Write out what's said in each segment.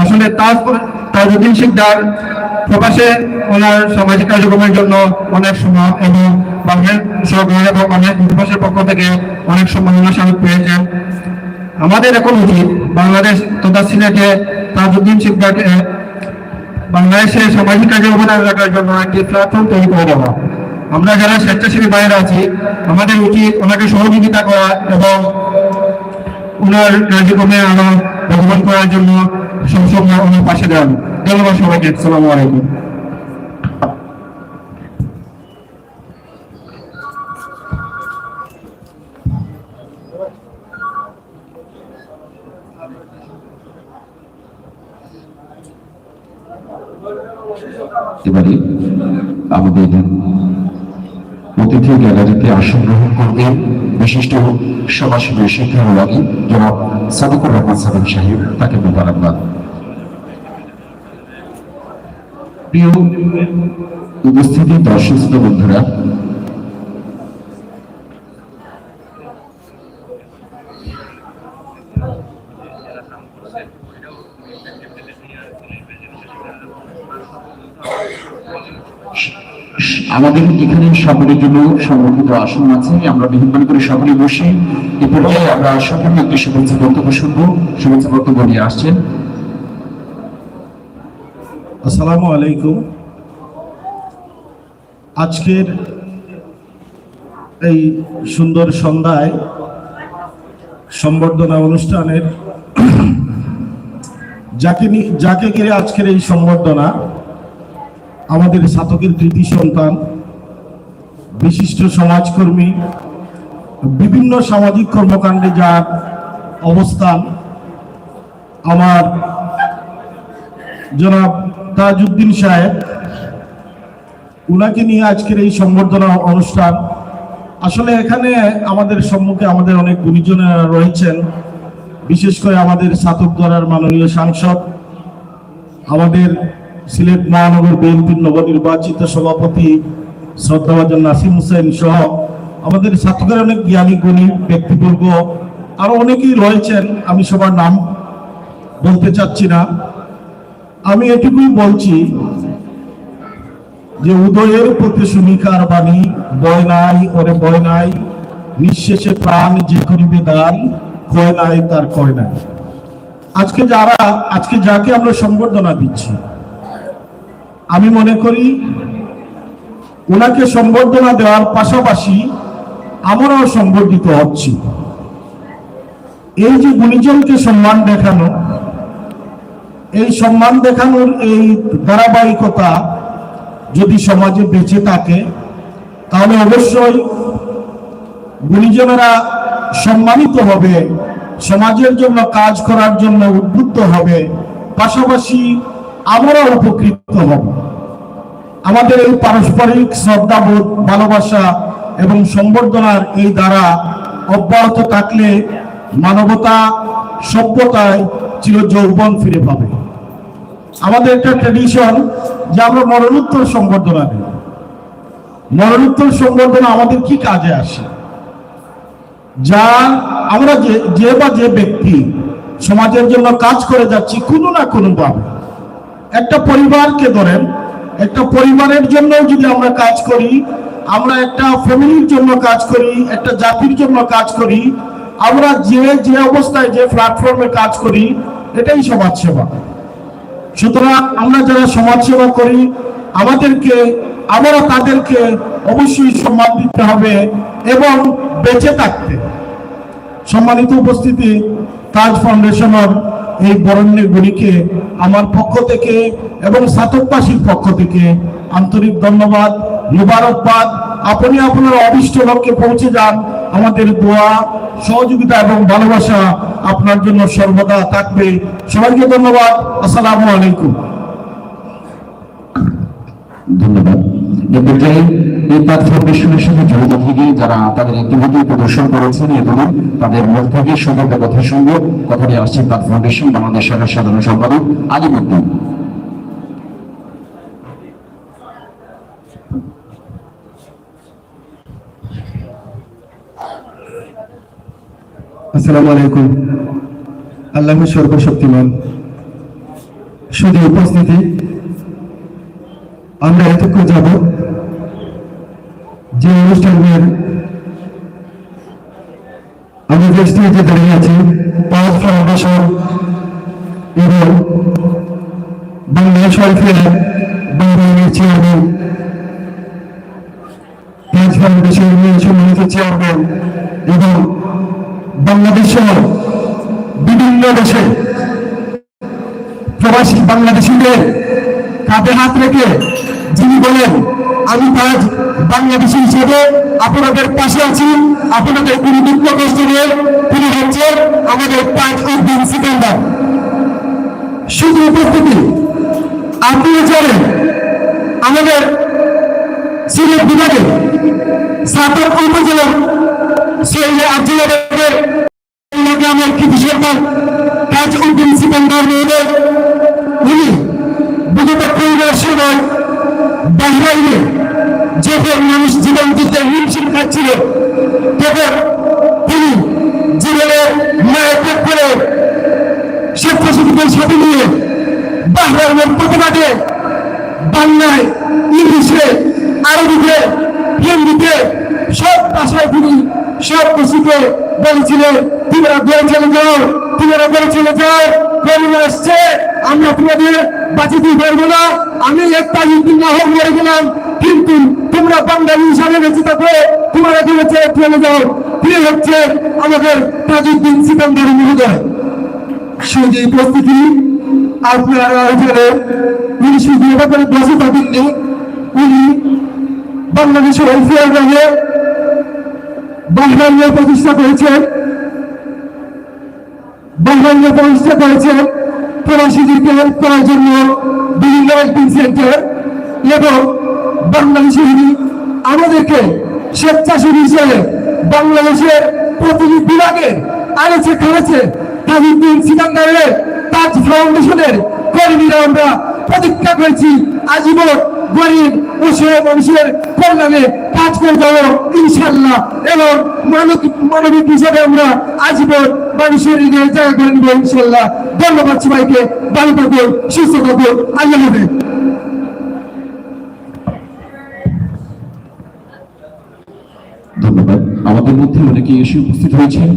আসলে তাজউদ্দিন শিকদার প্রবাসে ওনার সামাজিক কার্যক্রমের জন্য অনেক সময় এবং বাংলাদেশ সরকার এবং অনেক প্রবাসের পক্ষ থেকে অনেক সম্মাননা স্মারক পেয়েছেন। আমাদের এখন উচিত বাংলাদেশ তথা সিলেটে তাজউদ্দিন শিকদারকে বাংলাদেশের সামাজিক কাজে অবদান রাখার জন্য একটি প্ল্যাটফর্ম তৈরি করে দেওয়া। আমরা যারা স্বেচ্ছাসেবী বাইরে আছি আমাদের উচিত ওনাকে সহযোগিতা করা এবং ওনার কার্যক্রমে আরো ভগবান করার জন্য সবসময় ওনার পাশে দাঁড়ানো। ধন্যবাদ সবাইকে। আসসালামু আলাইকুম। এবারে আমাদের অতিথি গ্যালারিতে আসন গ্রহণ করবেন বিশিষ্ট সমাজসেবী শিক্ষানুরাগী জনাব সাদিকুর রহমান সাদিক সাহেব। তাকে মোবারকবাদ। প্রিয় উপস্থিতি দর্শক বন্ধুরা, আমাদের এখানে সকলের জন্য সংরক্ষিত আসন আছে। আমরা মেহরবানি করে সকলে বসে এ পর্যায়ে আমরা সকলে একটি শুভেচ্ছা বক্তব্য শুনবো। শুভেচ্ছা বক্তব্য নিয়ে আসছেন। আসসালামু আলাইকুম। আজকের এই সুন্দর সন্ধ্যায় সম্বর্ধনা অনুষ্ঠানের যাকে ঘিরে আজকের এই সম্বর্ধনা, আমাদের ছাতকের কৃতি সন্তান, বিশিষ্ট সমাজকর্মী, বিভিন্ন সামাজিক কর্মকাণ্ডে যার অবস্থান, আমার জনাব তাজউদ্দিন সাহেব, উনাকে নিয়ে আজকের এই সম্বর্ধনা অনুষ্ঠান। আসলে এখানে আমাদের সম্মুখে আমাদের অনেক গুণীজনেরা রয়েছেন, বিশেষ করে আমাদের ছাতকদ্বরার মাননীয় সাংসদ, আমাদের সিলেট মহানগর বিএনপির নবনির্বাচিত সভাপতি শ্রদ্ধাভাজন নাসিম হোসেন সহ আমাদের ছাত্রদের অনেক জ্ঞানী গুণী ব্যক্তিবর্গ আরো অনেকেই রয়েছেন। আমি সবার নাম বলতে চাচ্ছি না, আমি এটুকুই বলছি যে উদয়ের প্রতি শুনিকার বাণী, বয় নাই ওরে বয় নাই, নিঃশেষে প্রাণ যে করিবে দান, কয় নাই তার কয় নাই। আজকে যাকে আমরা সম্বর্ধনা দিচ্ছি, আমি মনে করি ওনাকে সম্বর্ধনা দেওয়ার পাশাপাশি আমরাও সম্বর্ধিত হচ্ছি। এই যে গুণীজনকে সম্মান দেখানো, এই সম্মান দেখানোর এই ধারাবাহিকতা যদি সমাজে বেঁচে থাকে, তাহলে অবশ্যই গুণীজনেরা সম্মানিত হবে, সমাজের জন্য কাজ করার জন্য উদ্বুদ্ধ হবে, পাশাপাশি আমরা উপকৃত হব। আমাদের এই পারস্পরিক শ্রদ্ধাবোধ, ভালোবাসা এবং সম্বর্ধনার এই দ্বারা অব্যাহত থাকলে মানবতা সভ্যতায় চির যৌবন ফিরে পাবে। আমাদের একটা ট্র্যাডিশন যে আমরা মরণোত্তর সম্বর্ধনা দিই। মরণোত্তর সম্বর্ধনা আমাদের কি কাজে আসে? যা আমরা যে ব্যক্তি সমাজের জন্য কাজ করে যাচ্ছি কোনো না কোনো ভাবে, একটা পরিবারকে ধরেন, একটা পরিবারের জন্য যদি আমরা কাজ করি, আমরা একটা ফ্যামিলির জন্য কাজ করি, একটা জাতির জন্য কাজ করি, আমরা যে অবস্থায় যে প্ল্যাটফর্মে কাজ করি, এটাই সমাজসেবা। সুতরাং আমরা যারা সমাজসেবা করি আমরা তাদেরকে অবশ্যই সম্মান দিতে হবে এবং বেঁচে থাকতে। সম্মানিত উপস্থিতি, তাজ ফাউন্ডেশনের এই বরেণ্য গুণীকে আমার পক্ষ থেকে এবং ছাতকবাসীর পক্ষ থেকে আন্তরিক ধন্যবাদ, মুবারকবাদ। আপনি আপনার অভিষ্ট লক্ষ্যে পৌঁছে যান। আমাদের দোয়া, সহযোগিতা এবং ভালোবাসা আপনার জন্য সর্বদা থাকবে। সবাইকে ধন্যবাদ। আসসালামু আলাইকুম। ধন্যবাদ। এই পর্যায়ে এই তাজ ফাউন্ডেশনের সাথে জড়িত থেকে যারা তাদের অ্যাক্টিভিটি প্রদর্শন করেছেন এবং তাদের মুখ থেকে সুন্দর কথা শুনবো। কথাটি আসছে তাজ ফাউন্ডেশন বাংলাদেশ শাখার সাধারণ সম্পাদক আলিমুদ্দিন। আসসালামু আলাইকুম। আল্লাহ সর্বশক্তিমান, শুধু উপস্থিতি, আমরা এতক্ষণ যাব যে অনুষ্ঠানের আমি যে স্টেজে দাঁড়িয়ে আছি পাঁচ ফাউন্ডেশন এবং বাংলাদেশ ওয়েলফেয়ার বাংলাদেশের চেয়ারম্যান, পাঁচ ফাউন্ডেশনের সম্মানিত চেয়ারম্যান এবং বাংলাদেশ সহ বিভিন্ন দেশে প্রবাসী বাংলাদেশিদের কাঁধে হাত রেখে যিনি বলেন আমি আজ বাংলাদেশি হিসেবে আপনাদের পাশে আছি, আপনাদের কোনো দুঃখ কষ্ট নিয়ে, তিনি হচ্ছেন আমাদের তাজউদ্দিন সিকান্দার। শুধু উপস্থিতি, আপনিও জানেন আমাদের সিলেট বিভাগে সাতর উপজেলার গ্রামের কৃষি সরকার তাজউদ্দিন সিকান্দার মেয়েদের উনি বিগত 15 সময় বাহরাইনে যখন মানুষ জীবন দিতে হিমশিম খাচ্ছিল তখন তিনি জীবনের মায়ের ত্যাগ করে স্বেচ্ছাসেবীদের সাথে নিয়ে বাহরাইনের প্রতিবাদে বাংলায়, ইংলিশে, আরবিতে, হিন্দিতে সব ভাষায় তিনি সব কিছুকে বলেছিলেন তোমরা ঘরে চলে যাও, তোমরা ঘরে চলে যাও, করোনা আসছে, আমরা তোমাদের বাঁচিতে পারবো না, আমি একটা না হোক মরে গেলাম, কিন্তু তোমরা বাঙালি হিসাবে বেঁচে থাকো, তোমরা ঘরে চলে যাও। তিনি হচ্ছে আমাদের তাজউদ্দিন সিকান্দার মহোদয়। সেই উপস্থিতি আপনারা এখানে উনি শুধু ব্যাপারে বসে থাকেননি, উনি বাংলাদেশের ওয়েলফেয়ার নামে বাহরাইনে প্রতিষ্ঠা করেছেন, প্রবাসীদেরকে হেল্প করার জন্য বিভিন্ন হেল্পিং সেন্টার, এবং বাংলাদেশে আমাদেরকে স্বেচ্ছাসেবী হিসেবে বাংলাদেশের প্রতিটি বিভাগে আনেছে খেলেছে। তাজউদ্দিন সিকান্দারের তাজ ফাউন্ডেশনের কর্মীরা আমরা প্রতিজ্ঞা করেছি আজীবন গরিব অসহায় মানুষের কল্যাণে কাজ করে যাবো ইনশাল্লাহ, এবং মানবিক হিসাবে আমরা আজীবন মানুষের হৃদয়ে জায়গা করে নিব ইনশাল্লাহ। ধন্যবাদ সবাইকে, ভালো থাকুন, সুস্থ থাকুন, আল্লাহ হাফেজ। ধন্যবাদ। আমাদের মধ্যে অনেকে এসে উপস্থিত হয়েছেন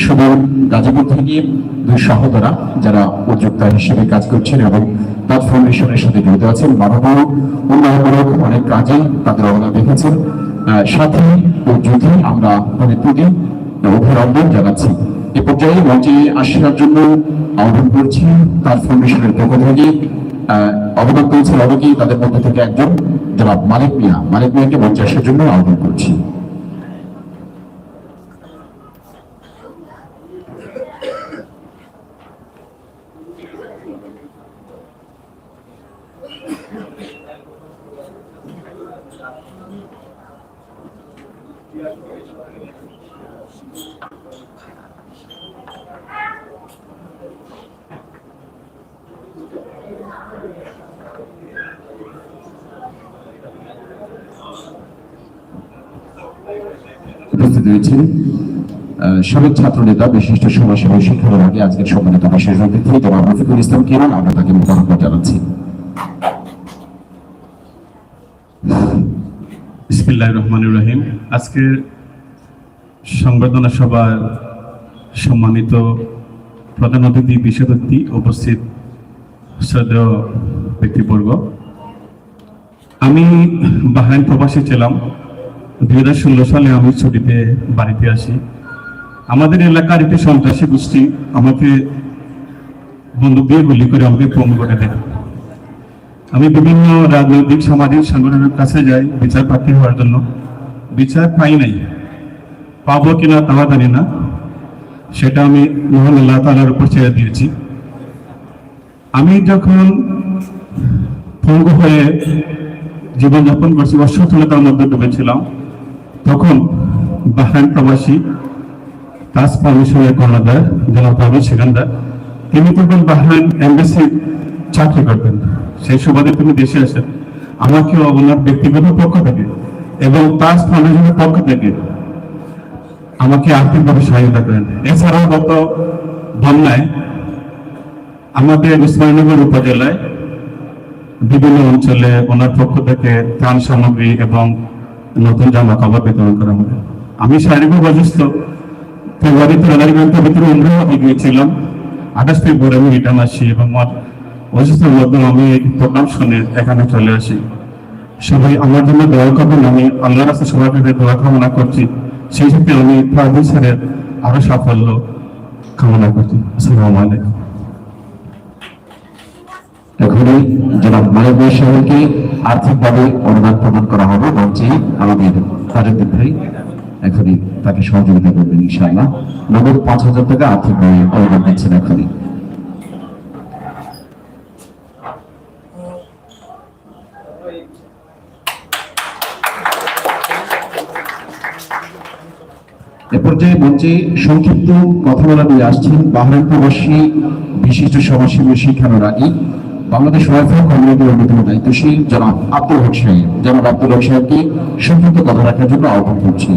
সদর গাজীপুর থেকে দুই সহোদরা যারা উদ্যোক্তা হিসেবে কাজ করছেন এবং তাজ ফাউন্ডেশনের সাথে জড়িত আছেন। মানব উন্নয়নমূলক অনেক কাজে তাদের অবদান রেখেছেন। সাথে ও যুদ্ধে আমরা তাদের প্রতি অভিনন্দন জানাচ্ছি। এ পর্যায়ে মঞ্চে আসার জন্য আহ্বান করছি তাজ ফাউন্ডেশনের পক্ষ থেকে অবদান করেছেন অনেকেই, তাদের মধ্যে থেকে একজন জনাব মালিক মিয়াকে মঞ্চে আসার জন্য আহ্বান করছি। উপস্থিত রয়েছেন সাবেক ছাত্র নেতা বিশিষ্ট সমাজসেবী শিক্ষা বিভাগে আজকের সম্মানিত বিশেষ অতিথি জনাব রফিকুল ইসলাম কিরণ, আমরা তাকে মোবারকবাদ জানাচ্ছি। বিসমিল্লাহির রহমানির রহিম। আজকের সংবর্ধনা সভার সম্মানিত প্রধান অতিথি, বিশেষ অতিথি, উপস্থিত শ্রদ্ধেয় ব্যক্তিবর্গ, আমি বাহরাইন প্রবাসী ছিলাম। 2016 সালে আমি ছুটিতে বাড়িতে আসি। আমাদের এলাকার একটি সন্ত্রাসী গোষ্ঠী আমাকে বন্দুক দিয়ে গুলি করে আমাকে পঙ্গু করে দেয়। আমি বিভিন্ন রাজনৈতিক সামাজিক সংগঠনের কাছে যাই বিচার প্রার্থী হওয়ার জন্য, বিচার পাই নাই, পাবো কিনা তাও জানি না, সেটা আমি মহান আল্লাহ তাআলার উপর ছেড়ে দিয়েছি। আমি যখন পঙ্গু হয়ে জীবনযাপন করছি, অসচ্ছলতার মধ্যে ডুবেছিলাম, তখন বাহরাইন প্রবাসী তাজ ফাউন্ডেশনের কর্ণধার জনাব তাজউদ্দিন সিকান্দার, তিনি তখন বাহরাইন এমবাসি চাকরি করতেন। সেই সুবাদে তিনি দেশে আসেন। আমাকেও ওনার ব্যক্তিগত পক্ষ থেকে এবং তাজ ফাউন্ডেশনের পক্ষ থেকে আমাকে আর্থিকভাবে সহায়তা করেন। এছাড়াও গত বন্যায় আমাদের উসমানীনগর উপজেলায় বিভিন্ন অঞ্চলে ওনার পক্ষ থেকে ত্রাণ সামগ্রী এবং নতুন জামা কাপড় বিতরণ করা হবে। আমি শারীরিকভাবে অসুস্থ, ফেব্রুয়ারিতে রেলারিমেন্টের ভিতরে উমরাহ গিয়েছিলাম, 28 ফেব্রুয়ারি আমি রিটার্ন আসি এবং আমার অসুস্থতার মধ্যে আমি এই প্রোগ্রাম শুনে এখানে চলে আসি। সবাই আমার জন্য দোয়া করবেন, আমি আল্লাহর কাছে সবার কাছে দোয়া কামনা করছি। সেই সাথে আমি ফারুক স্যারের আরো সাফল্য কামনা করছি। আসসালামু আলাইকুম। এখনই জনাব মালিক ভাই সাহেবকে আর্থিকভাবে অনুদান প্রদান করা হবে মঞ্চে আমাদের তাজউদ্দিন ভাই এখনই তাকে সহযোগিতা করবেন ইনশাআল্লাহ। নগদ 5,000 টাকা আর্থিকভাবে অনুদান দিচ্ছেন এখনই। এ পর্যায়ে মঞ্চে সংক্ষিপ্ত কথা বলা দিয়ে আসছেন বাহরাইন প্রবাসী বিশিষ্ট সমাজসেবী শিক্ষানুরাগী বাংলাদেশ ওয়াইফাই কমিউনিটির অন্যতম দায়িত্বশীল জনাব আব্দুল হক সাহেব। জনাব আব্দুল হক সাহেবকে সংক্ষিপ্ত কথা রাখার জন্য আহ্বান করছি।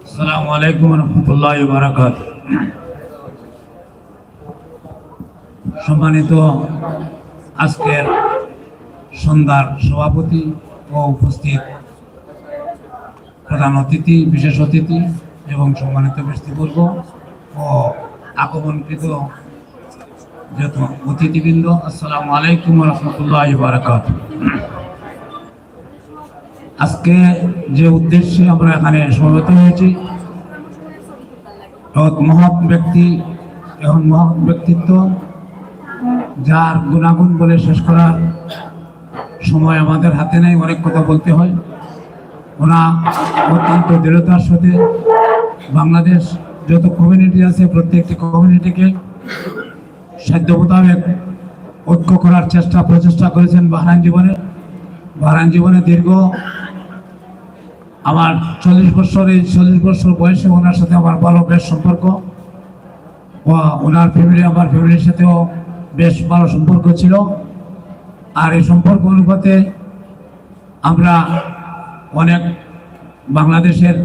আসসালামু আলাইকুম ওয়া রাহমাতুল্লাহি ওয়া বারাকাতুহু। সম্মানিত আজকের সন্ধ্যার সভাপতি ও উপস্থিত প্রধান অতিথি, বিশেষ অতিথি এবং সম্মানিত ব্যক্তিবর্গ ও আগমনকৃত যত অতিথিবৃন্দ, আসসালামু আলাইকুম ওয়া রাহমাতুল্লাহি ওয়া বারাকাতুহু। আজকে যে উদ্দেশ্যে আমরা এখানে সমবেত হয়েছি, মহৎ ব্যক্তি এবং মহৎ ব্যক্তিত্ব, যার গুণাগুণ বলে শেষ করার সময় আমাদের হাতে নেই, অনেক কথা বলতে হয়। ওনা অত্যন্ত দৃঢ়তার সাথে বাংলাদেশ যত কমিউনিটি আছে প্রত্যেকটি কমিউনিটিকে সাধ্য মোতাবেক ঐক্য করার প্রচেষ্টা করেছেন বাহরাইন জীবনে দীর্ঘ আমার 40 বছর, এই 40 বছর বয়সে ওনার সাথে আমার ভালো বেশ সম্পর্ক, ওনার ফ্যামিলি আমার ফ্যামিলির সাথেও বেশ ভালো সম্পর্ক ছিল। আর এই সম্পর্ক অনুপাতে আমরা অনেক বাংলাদেশের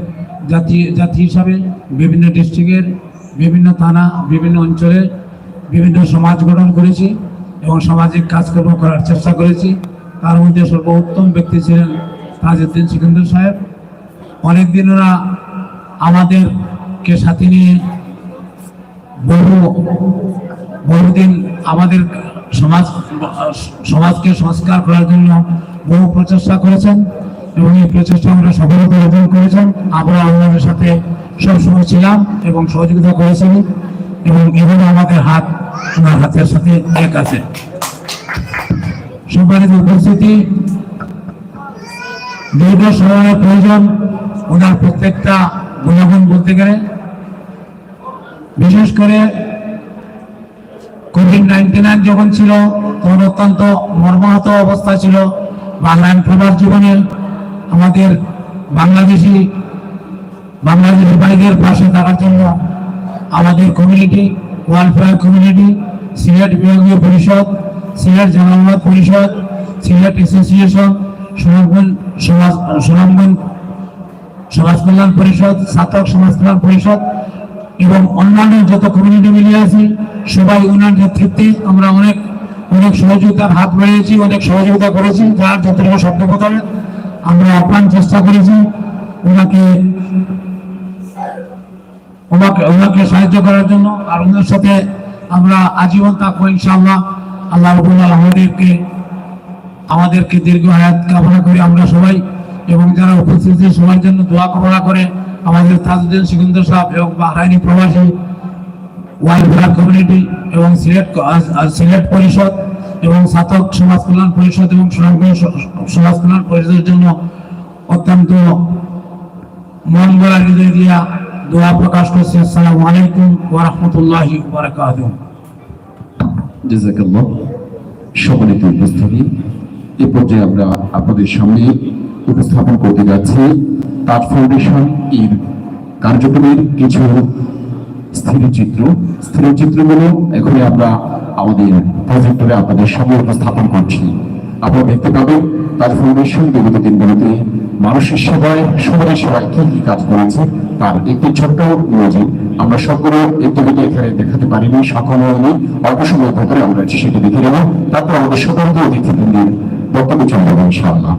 জাতি হিসাবে বিভিন্ন ডিস্ট্রিক্টের বিভিন্ন থানা, বিভিন্ন অঞ্চলে বিভিন্ন সমাজ গঠন করেছি এবং সামাজিক কাজকর্ম করার চেষ্টা করেছি। তার মধ্যে সর্বোত্তম ব্যক্তি ছিলেন তাজউদ্দিন সিকান্দার সাহেব। অনেকদিন ওরা আমাদেরকে সাথে নিয়ে বহুদিন আমাদের সমাজকে সংস্কার করার জন্য বহু প্রচেষ্টা করেছেন এবং এই প্রচেষ্টা আমরা সফলতা অর্জন করেছেন। আমরা আমাদের সাথে সবসময় ছিলাম এবং সহযোগিতা করেছেন এবং এভাবে আমাদের হাত ওনার হাতের সাথে এক আছে। সম্মানিত উপস্থিতি, দীর্ঘ সময়ের প্রয়োজন ওনার প্রত্যেকটা গুণাগুণ বলতে গেলে, বিশেষ করে কোভিড-19 যখন ছিল তখন অত্যন্ত মর্মাহত অবস্থা ছিল বাংলাদেশ প্রবাস জীবনে। আমাদের বাংলাদেশি ভাইদের পাশে থাকার জন্য আমাদের কমিউনিটি, ওয়েলফেয়ার কমিউনিটি, সিলেট বিভাগীয় পরিষদ, সিলেট জনমত পরিষদ, সিলেট অ্যাসোসিয়েশন, সুনামগঞ্জ সমাজ কল্যাণ পরিষদ, ছাত্র সমাজ কল্যাণ পরিষদ এবং অন্যান্য যত কমিউনিটি মিলিয়ে আছি, সবাই ওনার নেতৃত্বে আমরা অনেক সহযোগিতার হাত বাড়িয়েছি, অনেক সহযোগিতা করেছি। যার যতটুকু শব্দ বদলে আমরা আপ্রাণ চেষ্টা করেছি ওনাকে সাহায্য করার জন্য। আর ওনার সাথে আমরা আজীবন থাকবো ইনশাআল্লাহ। আল্লাহ রাব্বুল আলামিন আমাদেরকে দীর্ঘ হায়াত কামনা করি আমরা সবাই, এবং যারা উপস্থিত সবার জন্য দোয়া কামনা করে আমাদের তাজউদ্দিন সিকান্দার সাহেব এবং বাহরাইনি প্রবাসী ওয়েলফেয়ার কমিউনিটি এবং সিলেট পরিষদ এবং ছাত্র সমাজ কল্যাণ পরিষদ এবং সুনামগঞ্জ সমাজ কল্যাণ পরিষদের জন্য অত্যন্ত মন গড়া হৃদয় দিয়া দোয়া প্রকাশ করছি। আসসালামু আলাইকুম ওয়া রাহমাতুল্লাহি ওয়া বারাকাতুহু। জাযাকাল্লাহ। সম্মানিত উপস্থিতি, এই পর্যায়ে আমরা আপনাদের সামনে উপস্থাপন করতে যাচ্ছি তাজ ফাউন্ডেশন এর কার্যক্রমের কিছু স্থিরচিত্রগুলো এখন আমরা আমাদের প্রজেক্টরে আপনাদের সামনে উপস্থাপন করছি। আপনারা দেখতে পাবেন তাজ ফাউন্ডেশন বিগত দিনগুলোতে মানুষের সেবায়, সমাজের সেবায় কি কি কাজ করেছে তার একটি ছোট্ট নজির আমরা সবগুলো একটিভিটি এখানে দেখাতে পারিনি, সক্ষম হয়নি। অল্প সময়ের ভেতরে আমরা সেটি দেখে নেব, তারপর আমাদের সকলকে অতিথিবৃন্দের বক্তব্য চলে যাবো ইনশাআল্লাহ।